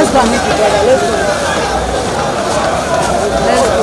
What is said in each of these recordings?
Let's go and meet the brother. Let's go. Let's go.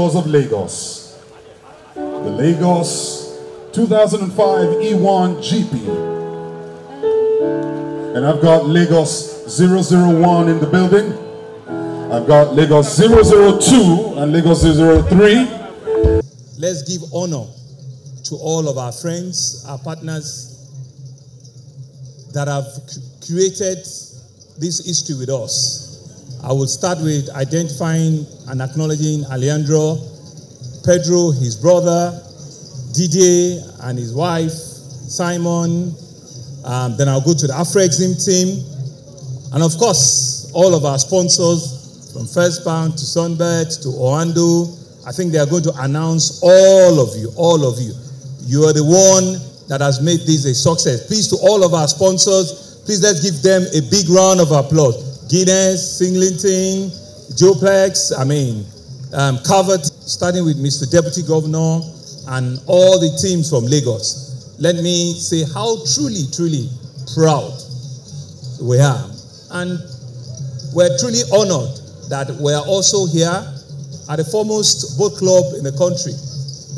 Of Lagos, the Lagos 2005 E1 GP, and I've got Lagos 001 in the building. I've got Lagos 002 and Lagos 003. Let's give honor to all of our friends, our partners that have created this history with us. I will start with identifying and acknowledging Alejandro, Pedro, his brother, Didier and his wife, Simon. Then I'll go to the Afrexim team. And of course, all of our sponsors from First Bank to Sunbird to Oando. I think they are going to announce all of you. You are the one that has made this a success. Please, to all of our sponsors, please let's give them a big round of applause. Guinness, Singlington, Joplex, Covert, starting with Mr. Deputy Governor and all the teams from Lagos. Let me say how truly, truly proud we are. And we're truly honored that we're also here at the foremost boat club in the country,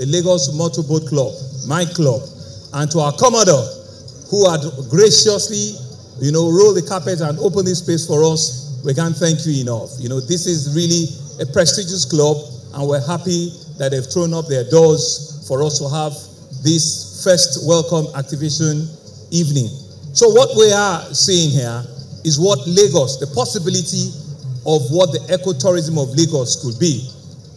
the Lagos Motor Boat Club, my club, and to our Commodore, who had graciously roll the carpet and open this space for us. We can't thank you enough. This is really a prestigious club, and we're happy that they've thrown up their doors for us to have this first welcome activation evening. So what we are seeing here is what Lagos, the possibility of what the ecotourism of Lagos could be.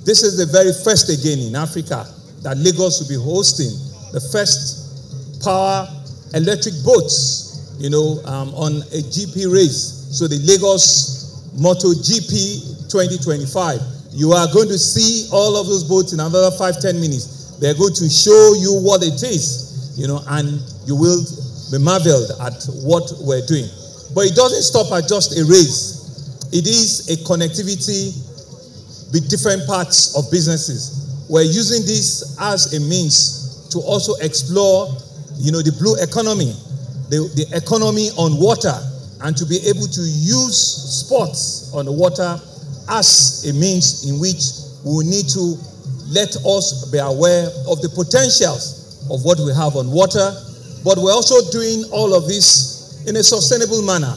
This is the very first again in Africa that Lagos will be hosting the first power electric boats on a GP race. So the Lagos Moto GP 2025. You are going to see all of those boats in another 5-10 minutes. They're going to show you what it is, and you will be marveled at what we're doing. But it doesn't stop at just a race. It is a connectivity with different parts of businesses. We're using this as a means to also explore, the blue economy. The economy on water, and to be able to use sports on the water as a means in which we need to let us be aware of the potentials of what we have on water. But we're also doing all of this in a sustainable manner,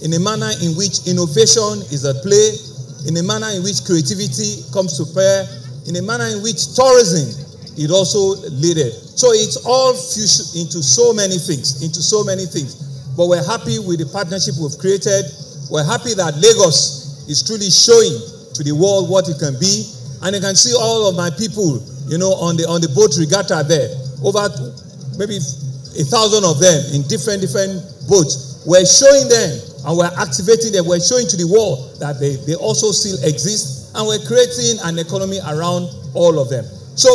in a manner in which innovation is at play, in a manner in which creativity comes to bear, in a manner in which tourism is also leaded. So it's all fused into so many things, But we're happy with the partnership we've created. We're happy that Lagos is truly showing to the world what it can be. And you can see all of my people, on the boat regatta there. Over maybe 1,000 of them in different boats. We're showing them and we're activating them. We're showing to the world that they also still exist. And we're creating an economy around all of them. So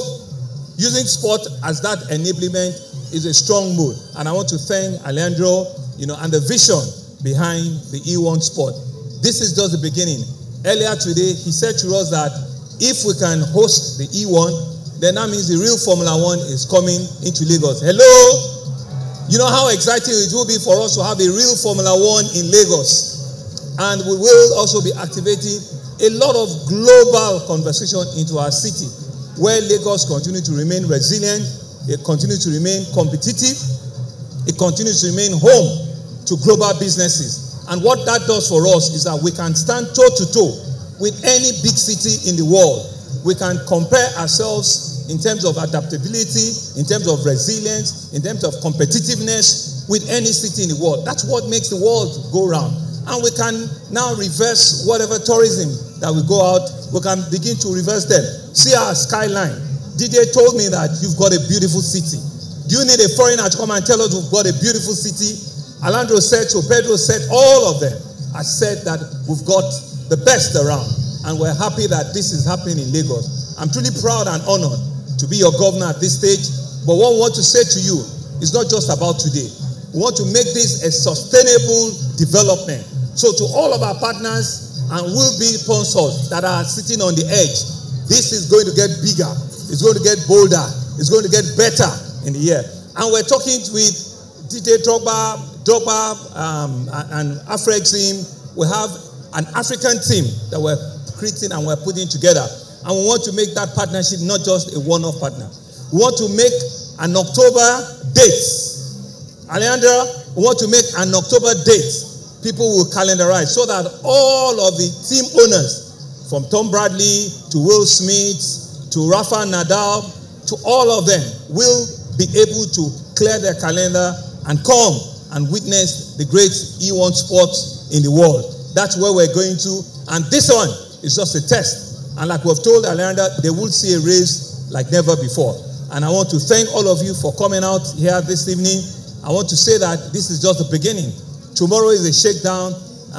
using sport as that enablement is a strong move. And I want to thank Alejandro, and the vision behind the E1 sport. This is just the beginning. Earlier today, he said to us that if we can host the E1, then that means the real Formula One is coming into Lagos. Hello? You know how exciting it will be for us to have a real Formula One in Lagos. And we will also be activating a lot of global conversation into our city, where Lagos continues to remain resilient, it continues to remain competitive, it continues to remain home to global businesses. And what that does for us is that we can stand toe-to-toe with any big city in the world. we can compare ourselves in terms of adaptability, in terms of resilience, in terms of competitiveness with any city in the world. That's what makes the world go round. And we can now reverse whatever tourism that we go out, we can begin to reverse them. See our skyline. DJ told me that you've got a beautiful city. Do you need a foreigner to come and tell us we've got a beautiful city? Alejandro said so, Pedro said, all of them. I said that we've got the best around. And we're happy that this is happening in Lagos. I'm truly proud and honored to be your governor at this stage. But what we want to say to you is not just about today. We want to make this a sustainable development. So to all of our partners and will-be sponsors that are sitting on the edge, this is going to get bigger. It's going to get bolder. It's going to get better in the year. And we're talking with DJ Drogba, and Afrec team. We have an African team that we're creating and we're putting together. And we want to make that partnership not just a one-off partner. We want to make an October date. Alejandra, we want to make an October date. People will calendarize so that all of the team owners, from Tom Bradley to Will Smith to Rafa Nadal, to all of them, will be able to clear their calendar and come and witness the great E1 sport in the world. That's where we're going to. And this one is just a test. And like we've told Alejandra, they will see a race like never before. And I want to thank all of you for coming out here this evening. I want to say that this is just the beginning. Tomorrow is a shakedown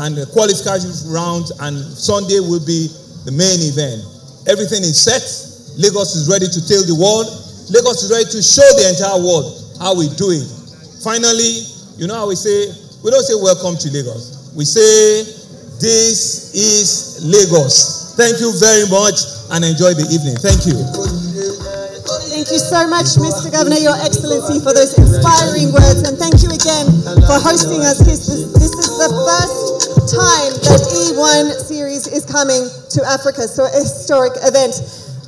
and a qualification round, and Sunday will be the main event. Everything is set. Lagos is ready to tell the world. Lagos is ready to show the entire world how we do it. Finally, you know how we say, we don't say welcome to Lagos. We say, this is Lagos. Thank you very much and enjoy the evening. Thank you. Thank you so much, Mr. Governor, Your Excellency, for those inspiring words. And thank you again for hosting us. This is the first time that E1 series is coming to Africa, so a historic event.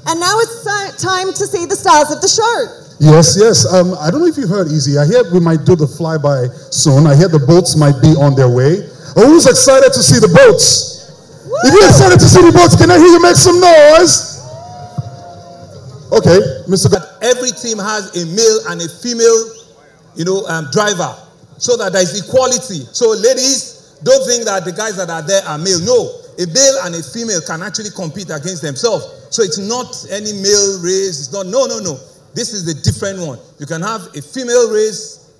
And now it's time to see the stars of the show. Yes. I don't know if you heard, Easy. I hear we might do the flyby soon. I hear the boats might be on their way. Who's excited to see the boats? Woo! If you're excited to see the boats, can I hear you make some noise? Okay, Mr. Every team has a male and a female, driver, so that there is equality. So ladies, don't think that the guys that are there are male. No, a male and a female can actually compete against themselves. So it's not any male race. It's not, no. This is the different one. You can have a female race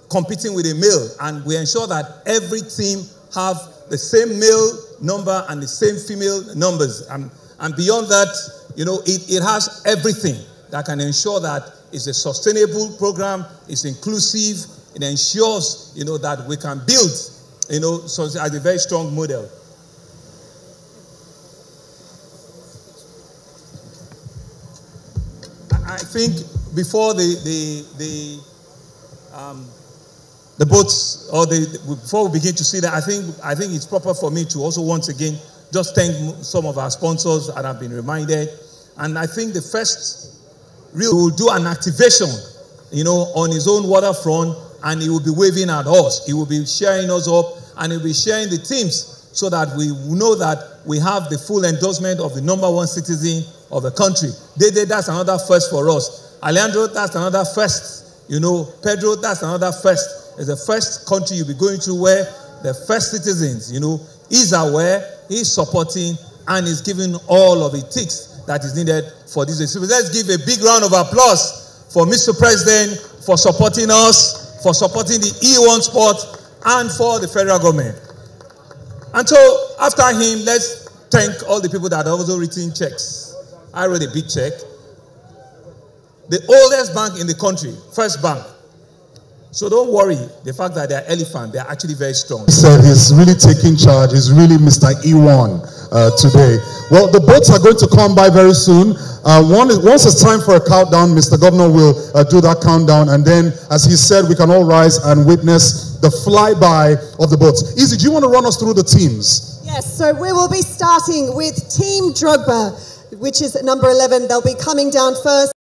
competing with a male, and we ensure that every team have the same male number and the same female numbers. And beyond that, it has everything that can ensure that it's a sustainable program, it's inclusive, it ensures, that we can build, so as a very strong model. I think before the boats, or before we begin to see that, I think it's proper for me to also once again just thank some of our sponsors that have been reminded. And I think the first will do an activation, on his own waterfront, and he will be waving at us. He will be sharing us up, and he will be sharing the teams so that we know that we have the full endorsement of the #1 citizen of the country. That's another first for us. Alejandro, that's another first. Pedro, that's another first. It's the first country you'll be going to where the first citizens, is aware, is supporting, and is giving all of the ticks that is needed for this. So let's give a big round of applause for Mr. President for supporting us, for supporting the E1 sport, and for the federal government. And so after him, let's thank all the people that have also written checks. I wrote a big check. The oldest bank in the country, First Bank. So don't worry, the fact that they're elephant, they're actually very strong. He said he's really taking charge. He's really Mr. E1 today. Well, the boats are going to come by very soon. Once it's time for a countdown, Mr. Governor will do that countdown. And then, as he said, we can all rise and witness the flyby of the boats. Easy, do you want to run us through the teams? Yes, so we will be starting with Team Drogba, which is number 11. They'll be coming down first.